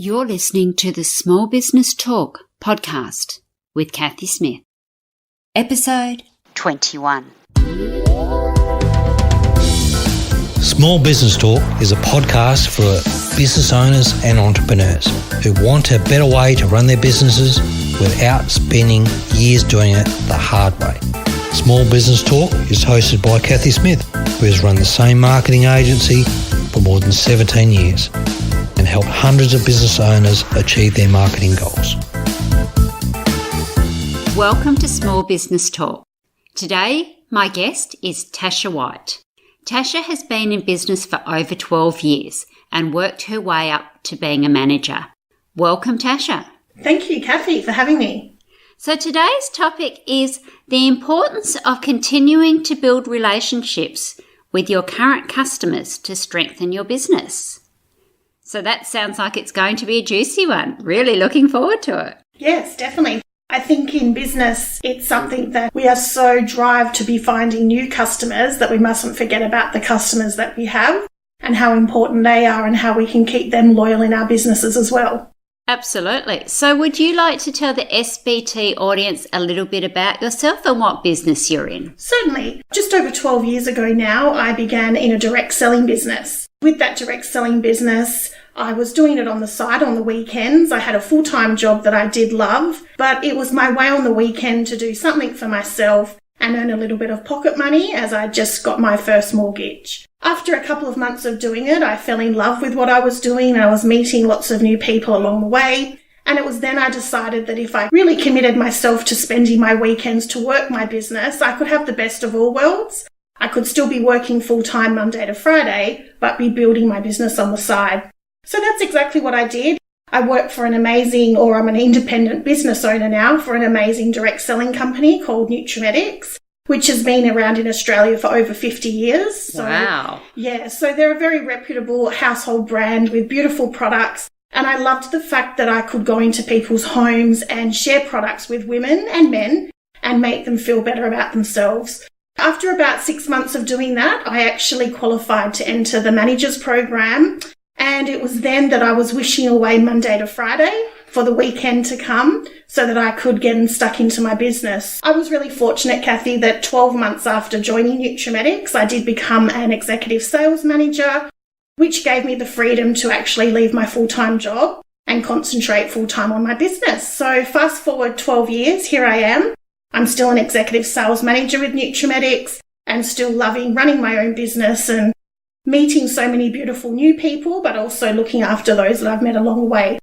You're listening to the Small Business Talk podcast with Cathy Smith. Episode 21. Small Business Talk is a podcast for business owners and entrepreneurs who want a better way to run their businesses without spending years doing it the hard way. Small Business Talk is hosted by Cathy Smith, who has run the same marketing agency for more than 17 years and helped hundreds of business owners achieve their marketing goals. Welcome to Small Business Talk. Today, my guest is Tasha White. Tasha has been in business for over 12 years and worked her way up to being a manager. Welcome, Tasha. Thank you, Cathy, for having me. So today's topic is the importance of continuing to build relationships with your current customers to strengthen your business. So that sounds like it's going to be a juicy one. Really looking forward to it. Yes, definitely. I think in business, it's something that we are so drive to be finding new customers that we mustn't forget about the customers that we have and how important they are and how we can keep them loyal in our businesses as well. Absolutely. So would you like to tell the SBT audience a little bit about yourself and what business you're in? Certainly. Just over 12 years ago now, I began in a direct selling business. With that direct selling business, I was doing it on the side on the weekends. I had a full-time job that I did love, but it was my way on the weekend to do something for myself and earn a little bit of pocket money as I just got my first mortgage. After a couple of months of doing it, I fell in love with what I was doing and I was meeting lots of new people along the way. And it was then I decided that if I really committed myself to spending my weekends to work my business, I could have the best of all worlds. I could still be working full-time Monday to Friday, but be building my business on the side. So that's exactly what I did. I work for I'm an independent business owner now for an amazing direct selling company called Nutrimetics, which has been around in Australia for over 50 years. So, wow. Yeah, so they're a very reputable household brand with beautiful products. And I loved the fact that I could go into people's homes and share products with women and men and make them feel better about themselves. After about 6 months of doing that, I actually qualified to enter the manager's program. And it was then that I was wishing away Monday to Friday for the weekend to come so that I could get stuck into my business. I was really fortunate, Cathy, that 12 months after joining Nutrimetics, I did become an executive sales manager, which gave me the freedom to actually leave my full-time job and concentrate full-time on my business. So fast forward 12 years, here I am. I'm still an executive sales manager with Nutrimetics and still loving running my own business and meeting so many beautiful new people, but also looking after those that I've met along the way.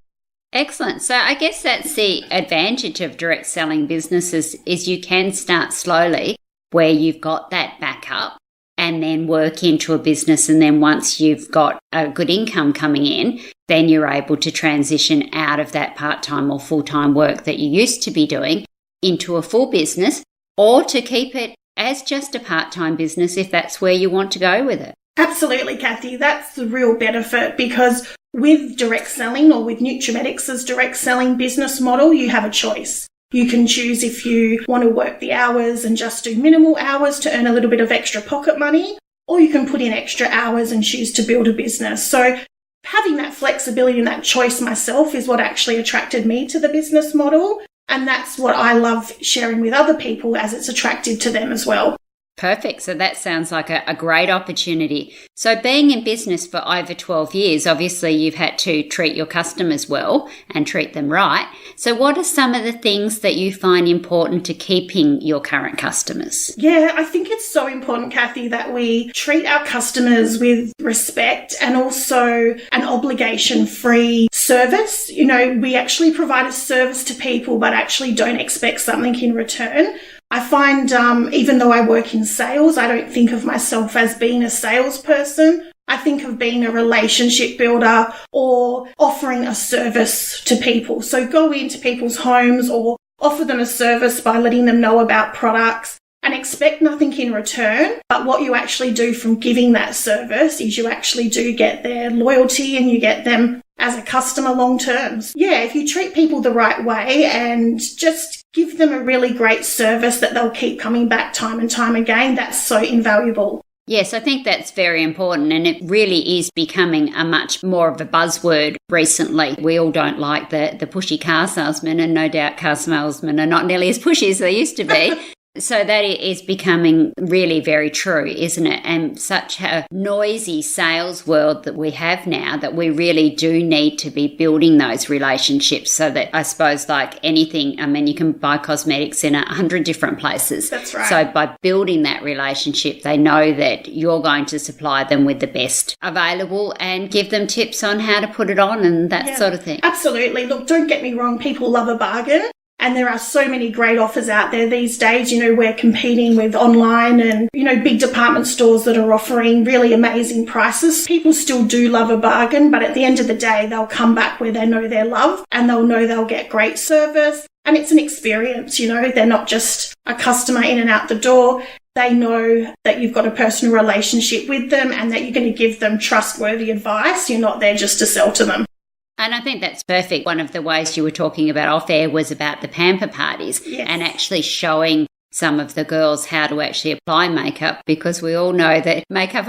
Excellent. So I guess that's the advantage of direct selling businesses is you can start slowly where you've got that backup and then work into a business. And then once you've got a good income coming in, then you're able to transition out of that part-time or full-time work that you used to be doing into a full business or to keep it as just a part-time business if that's where you want to go with it. Absolutely, Cathy. That's the real benefit because with direct selling or with Nutrimetics' direct selling business model, you have a choice. You can choose if you want to work the hours and just do minimal hours to earn a little bit of extra pocket money, or you can put in extra hours and choose to build a business. So having that flexibility and that choice myself is what actually attracted me to the business model. And that's what I love sharing with other people as it's attractive to them as well. Perfect. So that sounds like a great opportunity. So being in business for over 12 years, obviously you've had to treat your customers well and treat them right. So what are some of the things that you find important to keeping your current customers? Yeah, I think it's so important, Cathy, that we treat our customers with respect and also an obligation-free service. You know, we actually provide a service to people but actually don't expect something in return. I find even though I work in sales, I don't think of myself as being a salesperson. I think of being a relationship builder or offering a service to people. So go into people's homes or offer them a service by letting them know about products and expect nothing in return. But what you actually do from giving that service is you actually do get their loyalty and you get them as a customer long term. Yeah, if you treat people the right way and just give them a really great service that they'll keep coming back time and time again, that's so invaluable. Yes, I think that's very important, and it really is becoming a much more of a buzzword recently. We all don't like the pushy car salesmen, and no doubt car salesmen are not nearly as pushy as they used to be. So that is becoming really very true, isn't it? And such a noisy sales world that we have now, that we really do need to be building those relationships, so that, I suppose, like anything, I mean, you can buy cosmetics in 100 different places. That's right. So by building that relationship, they know that you're going to supply them with the best available and give them tips on how to put it on and that sort of thing. Absolutely. Look, don't get me wrong, people love a bargain. And there are so many great offers out there these days. You know, we're competing with online and, you know, big department stores that are offering really amazing prices. People still do love a bargain, but at the end of the day, they'll come back where they know they're loved, and they'll know they'll get great service. And it's an experience, you know, they're not just a customer in and out the door. They know that you've got a personal relationship with them and that you're going to give them trustworthy advice. You're not there just to sell to them. And I think that's perfect. One of the ways you were talking about off air was about the pamper parties, and actually showing some of the girls how to actually apply makeup, because we all know that makeup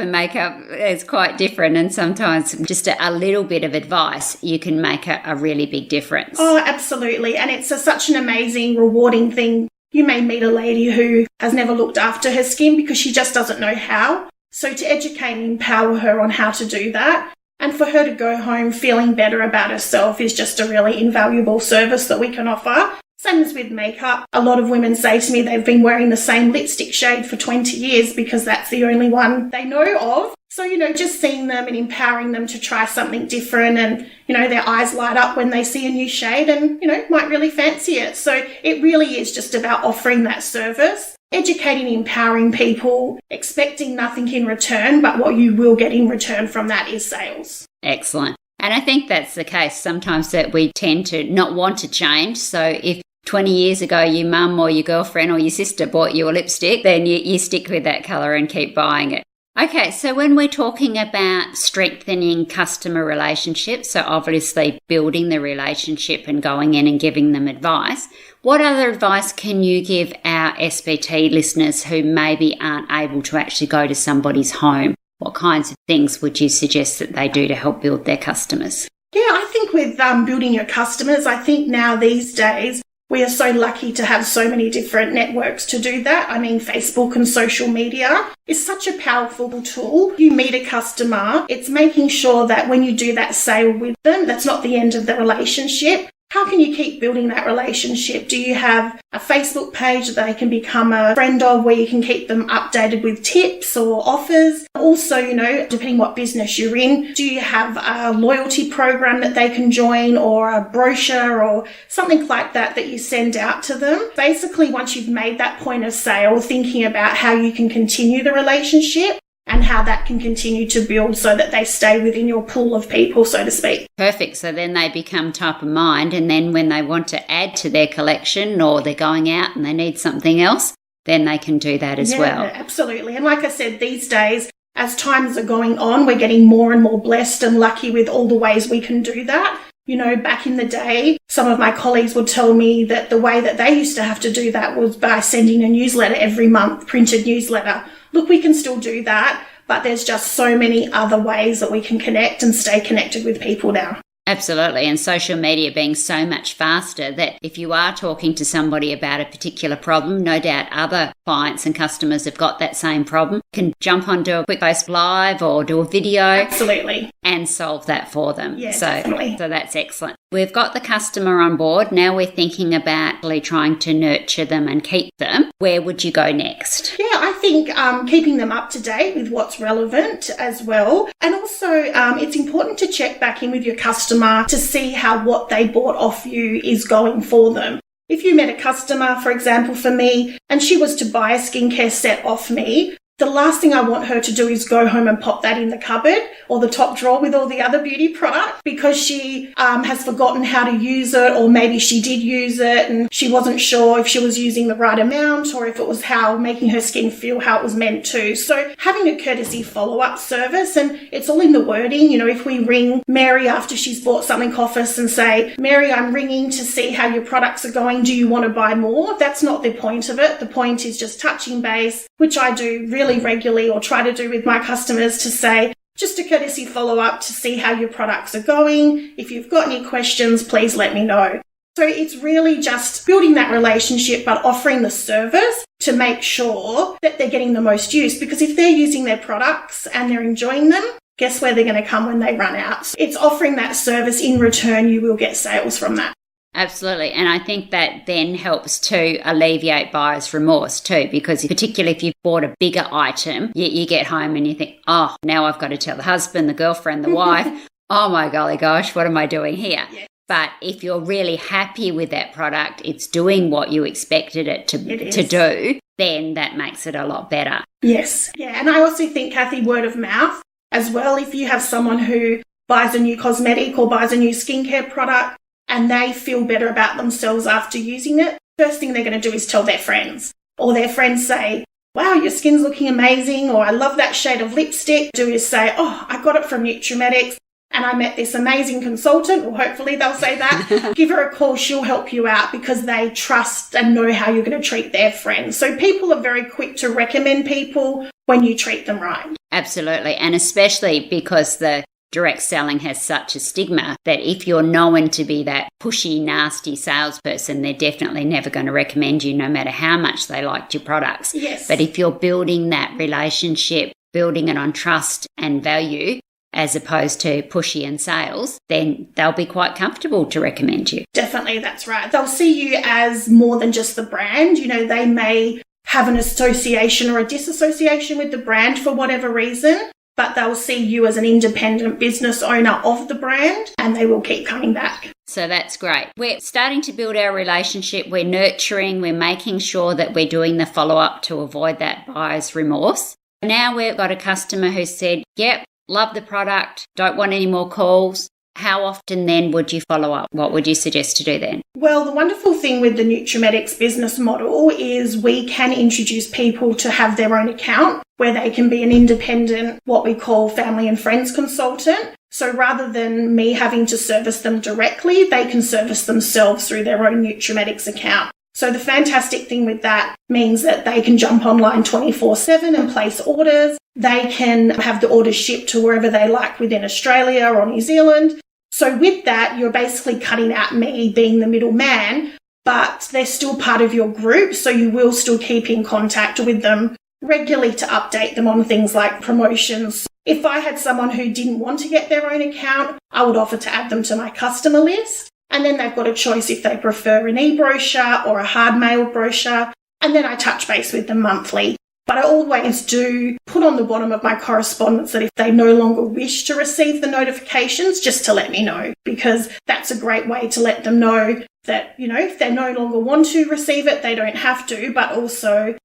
is quite different, and sometimes just a little bit of advice, you can make a really big difference. Oh, absolutely. And it's such an amazing, rewarding thing. You may meet a lady who has never looked after her skin because she just doesn't know how. So to educate and empower her on how to do that, and for her to go home feeling better about herself, is just a really invaluable service that we can offer. Same as with makeup. A lot of women say to me they've been wearing the same lipstick shade for 20 years because that's the only one they know of. So, you know, just seeing them and empowering them to try something different, and, you know, their eyes light up when they see a new shade and, you know, might really fancy it. So it really is just about offering that service, educating, empowering people, expecting nothing in return, but what you will get in return from that is sales. Excellent. And I think that's the case sometimes, that we tend to not want to change. So if 20 years ago your mum or your girlfriend or your sister bought you a lipstick, then you stick with that colour and keep buying it. Okay, so when we're talking about strengthening customer relationships, so obviously building the relationship and going in and giving them advice, what other advice can you give our SBT listeners who maybe aren't able to actually go to somebody's home? What kinds of things would you suggest that they do to help build their customers? Yeah, I think with building your customers, I think now these days, we are so lucky to have so many different networks to do that. I mean, Facebook and social media is such a powerful tool. You meet a customer, it's making sure that when you do that sale with them, that's not the end of the relationship. How can you keep building that relationship? Do you have a Facebook page that they can become a friend of, where you can keep them updated with tips or offers? Also, you know, depending what business you're in, do you have a loyalty program that they can join, or a brochure or something like that you send out to them? Basically, once you've made that point of sale, thinking about how you can continue the relationship and how that can continue to build so that they stay within your pool of people, so to speak. Perfect. So then they become top of mind, and then when they want to add to their collection, or they're going out and they need something else, then they can do that as well. Yeah, absolutely. And like I said, these days, as times are going on, we're getting more and more blessed and lucky with all the ways we can do that. You know, back in the day, some of my colleagues would tell me that the way that they used to have to do that was by sending a newsletter every month, printed newsletter. Look, we can still do that, but there's just so many other ways that we can connect and stay connected with people now. Absolutely. And social media being so much faster, that if you are talking to somebody about a particular problem, no doubt other clients and customers have got that same problem, can jump on, do a quick post live or do a video. Absolutely. And solve that for them. Yeah, definitely. So that's excellent. We've got the customer on board. Now we're thinking about really trying to nurture them and keep them. Where would you go next? Yeah, I think keeping them up to date with what's relevant as well. And also it's important to check back in with your customer to see how what they bought off you is going for them. If you met a customer, for example, for me, and she was to buy a skincare set off me, the last thing I want her to do is go home and pop that in the cupboard or the top drawer with all the other beauty products, because she has forgotten how to use it, or maybe she did use it and she wasn't sure if she was using the right amount, or if it was making her skin feel how it was meant to. So having a courtesy follow-up service, and it's all in the wording. You know, if we ring Mary after she's bought something off us and say, Mary, I'm ringing to see how your products are going. Do you want to buy more? That's not the point of it. The point is just touching base, which I do really really regularly, or try to do with my customers, to say, just a courtesy follow-up to see how your products are going. If you've got any questions, please let me know. So it's really just building that relationship, but offering the service to make sure that they're getting the most use. Because if they're using their products and they're enjoying them, guess where they're going to come when they run out? So it's offering that service. In return, you will get sales from that. Absolutely. And I think that then helps to alleviate buyer's remorse too, because particularly if you've bought a bigger item, you get home and you think, oh, now I've got to tell the husband, the girlfriend, the wife, oh my golly gosh, what am I doing here? Yes. But if you're really happy with that product, it's doing what you expected it to do, then that makes it a lot better. Yes. Yeah. And I also think, Cathy, word of mouth as well. If you have someone who buys a new cosmetic or buys a new skincare product and they feel better about themselves after using it, first thing they're going to do is tell their friends. Or their friends say, wow, your skin's looking amazing, or I love that shade of lipstick. Do is say, oh, I got it from Nutrimedics. And I met this amazing consultant, or hopefully they'll say that. Give her a call, she'll help you out, because they trust and know how you're going to treat their friends. So people are very quick to recommend people when you treat them right. Absolutely. And especially because the direct selling has such a stigma that if you're known to be that pushy, nasty salesperson, they're definitely never going to recommend you no matter how much they liked your products. Yes. But if you're building that relationship, building it on trust and value, as opposed to pushy and sales, then they'll be quite comfortable to recommend you. Definitely, that's right. They'll see you as more than just the brand. You know, they may have an association or a disassociation with the brand for whatever reason, but they'll see you as an independent business owner of the brand, and they will keep coming back. So that's great. We're starting to build our relationship. We're nurturing. We're making sure that we're doing the follow-up to avoid that buyer's remorse. Now we've got a customer who said, yep, love the product, don't want any more calls. How often then would you follow up? What would you suggest to do then? Well, the wonderful thing with the Nutrimedics business model is we can introduce people to have their own account where they can be an independent, what we call family and friends consultant. So rather than me having to service them directly, they can service themselves through their own Nutrimedics account. So the fantastic thing with that means that they can jump online 24/7 and place orders. They can have the orders shipped to wherever they like within Australia or New Zealand. So with that, you're basically cutting out me being the middleman, but they're still part of your group. So you will still keep in contact with them regularly to update them on things like promotions. If I had someone who didn't want to get their own account, I would offer to add them to my customer list. And then they've got a choice if they prefer an e-brochure or a hard mail brochure. And then I touch base with them monthly. But I always do put on the bottom of my correspondence that if they no longer wish to receive the notifications, just to let me know, because that's a great way to let them know that, you know, if they no longer want to receive it, they don't have to, but also,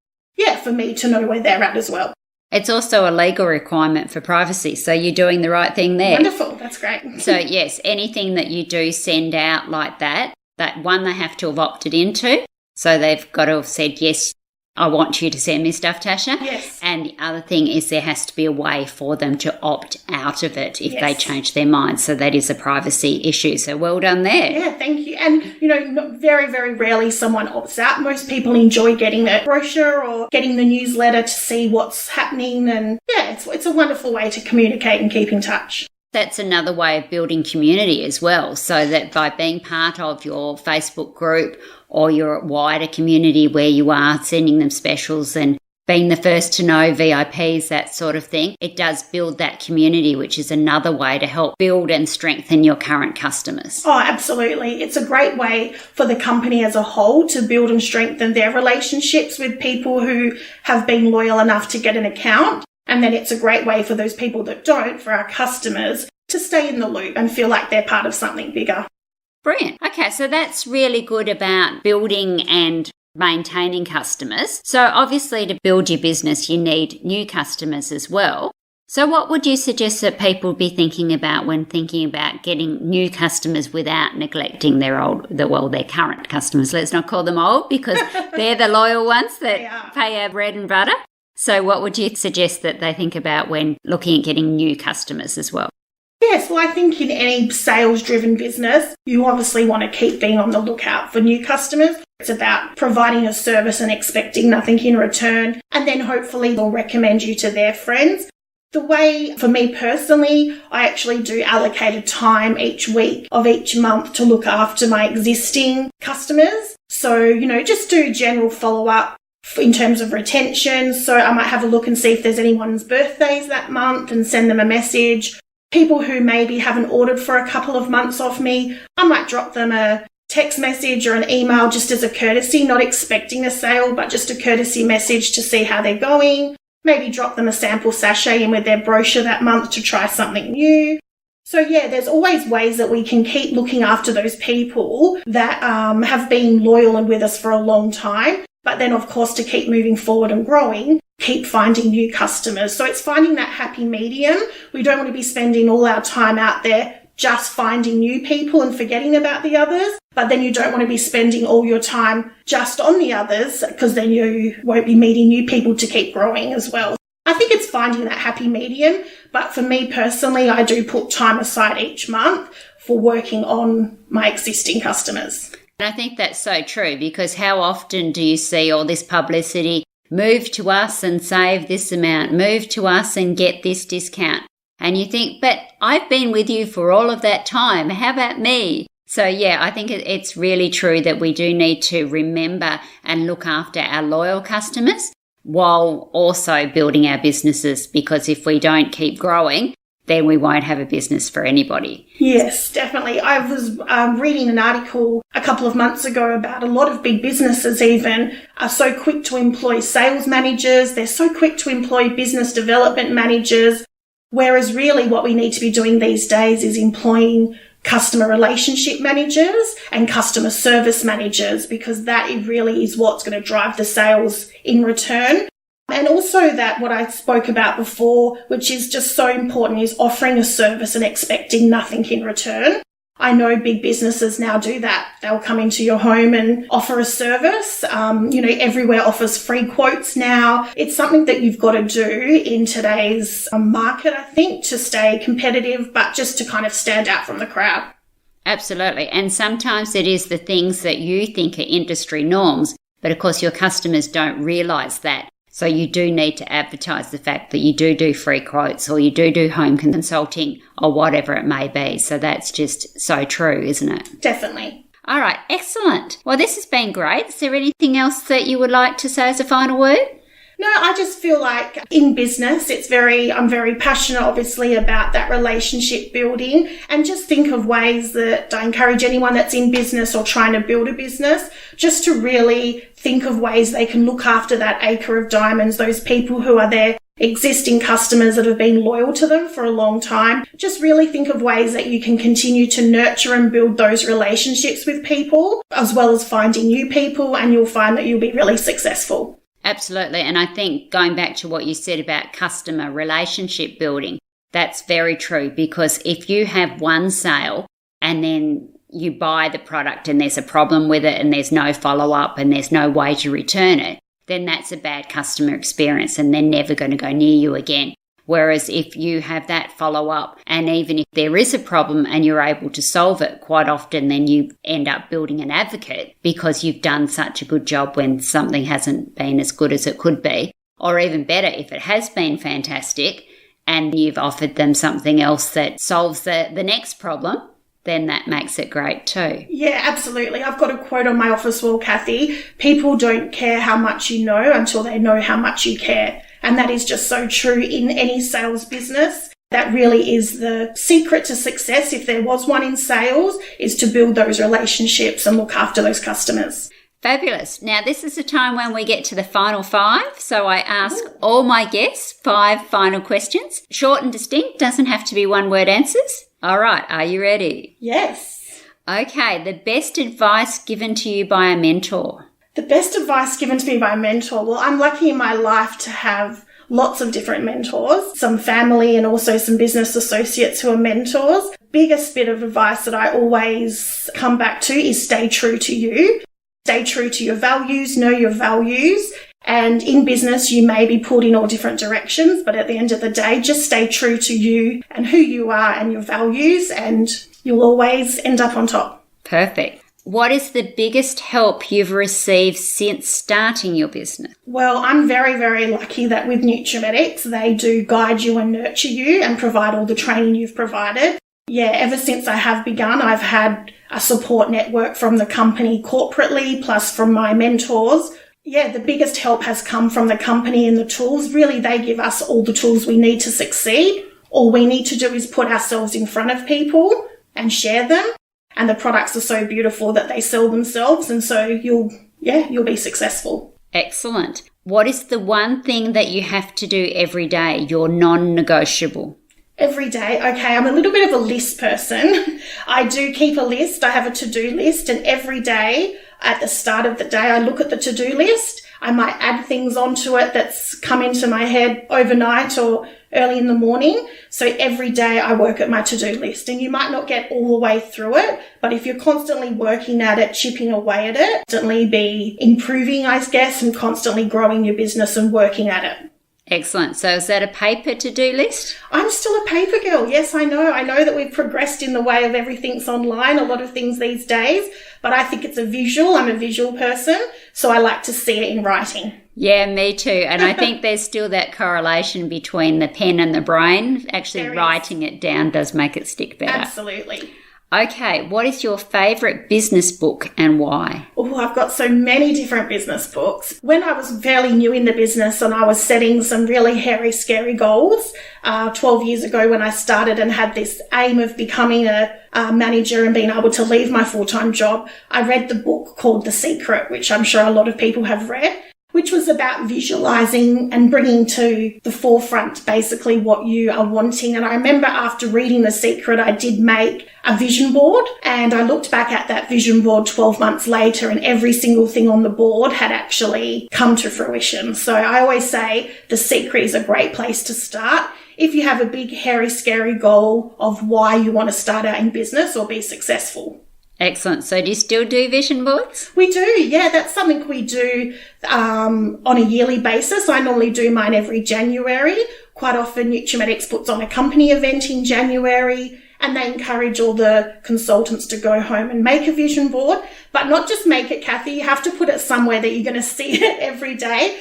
for me to know where they're at as well. It's also a legal requirement for privacy, so you're doing the right thing there. Wonderful, that's great. So yes, anything that you do send out like that one they have to have opted into. So they've got to have said, yes, I want you to send me stuff, Tasha. Yes. And the other thing is there has to be a way for them to opt out of it if they change their mind. So that is a privacy issue. So well done there. Yeah, thank you. And, you know, very, very rarely someone opts out. Most people enjoy getting the brochure or getting the newsletter to see what's happening. And it's a wonderful way to communicate and keep in touch. That's another way of building community as well, so that by being part of your Facebook group or your wider community where you are sending them specials and being the first to know, VIPs, that sort of thing, it does build that community, which is another way to help build and strengthen your current customers. Oh, absolutely. It's a great way for the company as a whole to build and strengthen their relationships with people who have been loyal enough to get an account. And then it's a great way for those people that don't, for our customers, to stay in the loop and feel like they're part of something bigger. Brilliant. Okay, so that's really good about building and maintaining customers. So obviously to build your business, you need new customers as well. So what would you suggest that people be thinking about when thinking about getting new customers without neglecting their current customers? Let's not call them old, because they're the loyal ones that pay our bread and butter. So what would you suggest that they think about when looking at getting new customers as well? Yes, well, I think in any sales-driven business, you obviously want to keep being on the lookout for new customers. It's about providing a service and expecting nothing in return, and then hopefully they'll recommend you to their friends. The way, for me personally, I actually do allocated time each week of each month to look after my existing customers. So, just do general follow-up in terms of retention. So I might have a look and see if there's anyone's birthdays that month and send them a message. People who maybe haven't ordered for a couple of months off me, I might drop them a text message or an email just as a courtesy, not expecting a sale, but just a courtesy message to see how they're going. Maybe drop them a sample sachet in with their brochure that month to try something new. So yeah, there's always ways that we can keep looking after those people that have been loyal and with us for a long time. But then, of course, to keep moving forward and growing, keep finding new customers. So it's finding that happy medium. We don't want to be spending all our time out there just finding new people and forgetting about the others. But then you don't want to be spending all your time just on the others, because then you won't be meeting new people to keep growing as well. I think it's finding that happy medium. But for me personally, I do put time aside each month for working on my existing customers. And I think that's so true, because how often do you see all this publicity, move to us and save this amount, move to us and get this discount? And you think, but I've been with you for all of that time. How about me? So yeah, I think it's really true that we do need to remember and look after our loyal customers while also building our businesses, because if we don't keep growing, then we won't have a business for anybody. Yes, definitely. I was reading an article a couple of months ago about a lot of big businesses even are so quick to employ sales managers. They're so quick to employ business development managers, whereas really what we need to be doing these days is employing customer relationship managers and customer service managers, because that really is what's going to drive the sales in return. And also that what I spoke about before, which is just so important, is offering a service and expecting nothing in return. I know big businesses now do that. They'll come into your home and offer a service. Everywhere offers free quotes now. It's something that you've got to do in today's market, I think, to stay competitive, but just to kind of stand out from the crowd. Absolutely. And sometimes it is the things that you think are industry norms, but of course your customers don't realise that. So you do need to advertise the fact that you do free quotes, or you do home consulting, or whatever it may be. So that's just so true, isn't it? Definitely. All right, excellent. Well, this has been great. Is there anything else that you would like to say as a final word? No, I just feel like in business, I'm very passionate, obviously, about that relationship building, and just think of ways that I encourage anyone that's in business or trying to build a business, just to really think of ways they can look after that acre of diamonds, those people who are their existing customers that have been loyal to them for a long time. Just really think of ways that you can continue to nurture and build those relationships with people, as well as finding new people, and you'll find that you'll be really successful. Absolutely. And I think going back to what you said about customer relationship building, that's very true, because if you have one sale and then you buy the product and there's a problem with it and there's no follow-up and there's no way to return it, then that's a bad customer experience and they're never going to go near you again. Whereas if you have that follow-up, and even if there is a problem and you're able to solve it, quite often then you end up building an advocate, because you've done such a good job when something hasn't been as good as it could be. Or even better, if it has been fantastic and you've offered them something else that solves the next problem, then that makes it great too. Yeah, absolutely. I've got a quote on my office wall, Cathy. People don't care how much you know until they know how much you care. And that is just so true in any sales business. That really is the secret to success, if there was one in sales, is to build those relationships and look after those customers. Fabulous. Now, this is the time when we get to the final 5. So I ask all my guests 5 final questions. Short and distinct, doesn't have to be one-word answers. All right, are you ready? Yes. Okay, the best advice given to you by a mentor. The best advice given to me by a mentor. Well, I'm lucky in my life to have lots of different mentors, some family and also some business associates who are mentors. Biggest bit of advice that I always come back to is stay true to you. Stay true to your values, know your values, And in business, you may be pulled in all different directions, but at the end of the day, just stay true to you and who you are and your values, and you'll always end up on top. Perfect. What is the biggest help you've received since starting your business? Well, I'm very, very lucky that with Nutrimetics, they do guide you and nurture you and provide all the training you've provided. Yeah, ever since I have begun, I've had a support network from the company corporately, plus from my mentors. Yeah, the biggest help has come from the company and the tools. Really, they give us all the tools we need to succeed. All we need to do is put ourselves in front of people and share them. And the products are so beautiful that they sell themselves. And so you'll be successful. Excellent. What is the one thing that you have to do every day, your non-negotiable? Every day. Okay, I'm a little bit of a list person. I do keep a list. I have a to-do list, and every day at the start of the day, I look at the to-do list. I might add things onto it that's come into my head overnight or early in the morning. So every day I work at my to-do list, and you might not get all the way through it, but if you're constantly working at it, chipping away at it, constantly be improving, I guess, and constantly growing your business and working at it. Excellent. So is that a paper to-do list? I'm still a paper girl. Yes, I know. I know that we've progressed in the way of everything's online, a lot of things these days, but I think it's a visual. I'm a visual person, so I like to see it in writing. Yeah, me too. And I think there's still that correlation between the pen and the brain. Actually, writing it down does make it stick better. Absolutely. Okay, what is your favourite business book and why? Oh, I've got so many different business books. When I was fairly new in the business and I was setting some really hairy, scary goals, 12 years ago when I started and had this aim of becoming a manager and being able to leave my full-time job, I read the book called The Secret, which I'm sure a lot of people have read, which was about visualizing and bringing to the forefront basically what you are wanting. And I remember after reading The Secret, I did make a vision board, and I looked back at that vision board 12 months later, and every single thing on the board had actually come to fruition. So I always say The Secret is a great place to start if you have a big, hairy, scary goal of why you want to start out in business or be successful. Excellent. So do you still do vision boards? We do, yeah. That's something we do on a yearly basis. I normally do mine every January. Quite often Nutrimetics puts on a company event in January, and they encourage all the consultants to go home and make a vision board. But not just make it, Cathy. You have to put it somewhere that you're going to see it every day.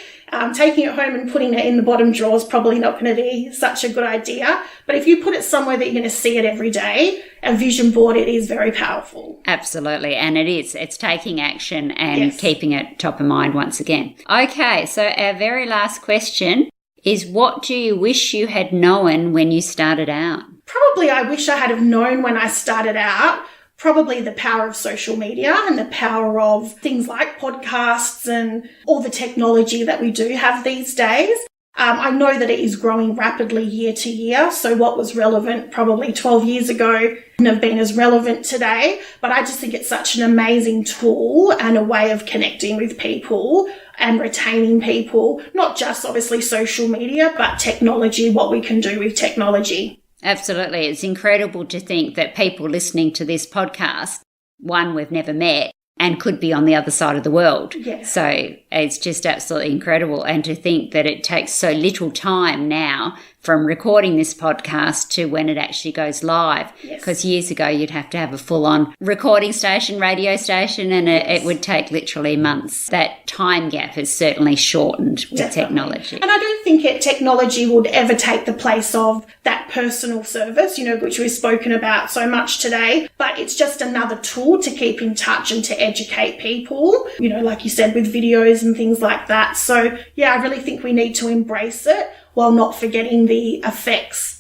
Taking it home and putting it in the bottom drawer is probably not going to be such a good idea. But if you put it somewhere that you're going to see it every day, a vision board, it is very powerful. Absolutely. And it is. It's taking action and keeping it top of mind once again. Okay. So our very last question is, what do you wish you had known when you started out? Probably I wish I had have known when I started out, probably the power of social media and the power of things like podcasts and all the technology that we do have these days. I know that it is growing rapidly year to year. So what was relevant probably 12 years ago wouldn't have been as relevant today. But I just think it's such an amazing tool and a way of connecting with people and retaining people, not just obviously social media, but technology, what we can do with technology. Absolutely. It's incredible to think that people listening to this podcast, one, we've never met and could be on the other side of the world. Yeah. So it's just absolutely incredible. And to think that it takes so little time now from recording this podcast to when it actually goes live. Because years ago, you'd have to have a full-on recording station, radio station, and it would take literally months. That time gap has certainly shortened with technology. And I don't think technology would ever take the place of that personal service, which we've spoken about so much today. But it's just another tool to keep in touch and to educate people, like you said, with videos and things like that. So, yeah, I really think we need to embrace it, while not forgetting the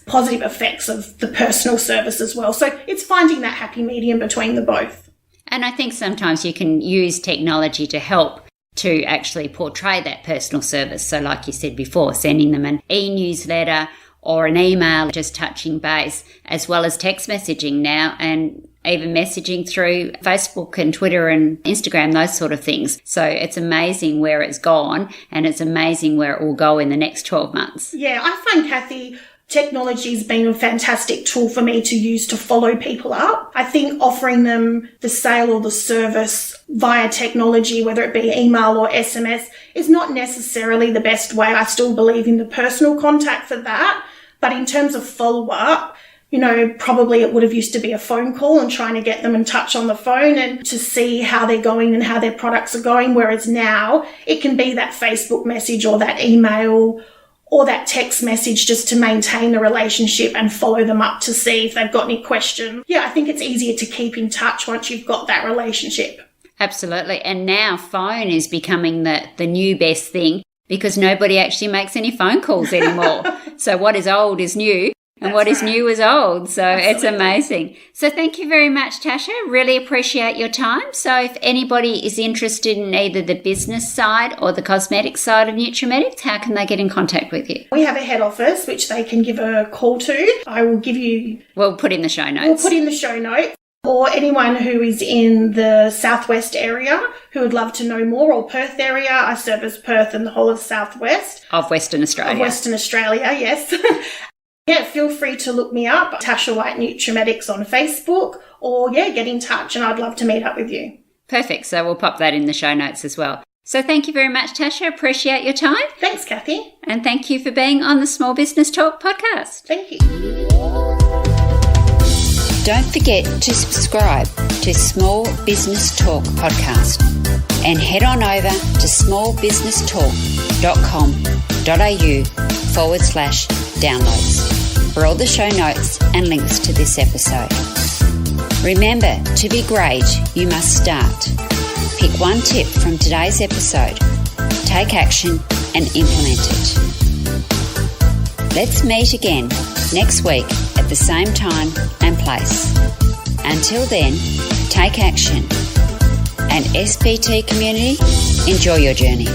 positive effects of the personal service as well. So it's finding that happy medium between the both. And I think sometimes you can use technology to help to actually portray that personal service. So like you said before, sending them an e-newsletter or an email, just touching base, as well as text messaging now, and even messaging through Facebook and Twitter and Instagram, those sort of things. So it's amazing where it's gone, and it's amazing where it will go in the next 12 months. Yeah, I find, Cathy, technology's been a fantastic tool for me to use to follow people up. I think offering them the sale or the service via technology, whether it be email or SMS, is not necessarily the best way. I still believe in the personal contact for that. But in terms of follow-up, probably it would have used to be a phone call and trying to get them in touch on the phone and to see how they're going and how their products are going. Whereas now it can be that Facebook message or that email or that text message just to maintain the relationship and follow them up to see if they've got any questions. Yeah, I think it's easier to keep in touch once you've got that relationship. Absolutely. And now phone is becoming the new best thing because nobody actually makes any phone calls anymore. So what is old is new. And what is new is old. So It's amazing. So thank you very much, Tasha. Really appreciate your time. So if anybody is interested in either the business side or the cosmetic side of Nutrimedics, how can they get in contact with you? We have a head office, which they can give a call to. I will give you... We'll put in the show notes. We'll put in the show notes. Or anyone who is in the southwest area who would love to know more, or Perth area. I service Perth and the whole of southwest. Of Western Australia. Of Western Australia, yes. Yeah, feel free to look me up, Tasha White Nutrimedics on Facebook, or get in touch and I'd love to meet up with you. Perfect. So we'll pop that in the show notes as well. So thank you very much, Tasha. Appreciate your time. Thanks, Cathy. And thank you for being on the Small Business Talk podcast. Thank you. Don't forget to subscribe to Small Business Talk podcast and head on over to smallbusinesstalk.com.au/downloads for all the show notes and links to this episode. Remember, to be great, you must start. Pick one tip from today's episode, take action and implement it. Let's meet again next week at the same time and place. Until then, take action. And SBT community, enjoy your journey.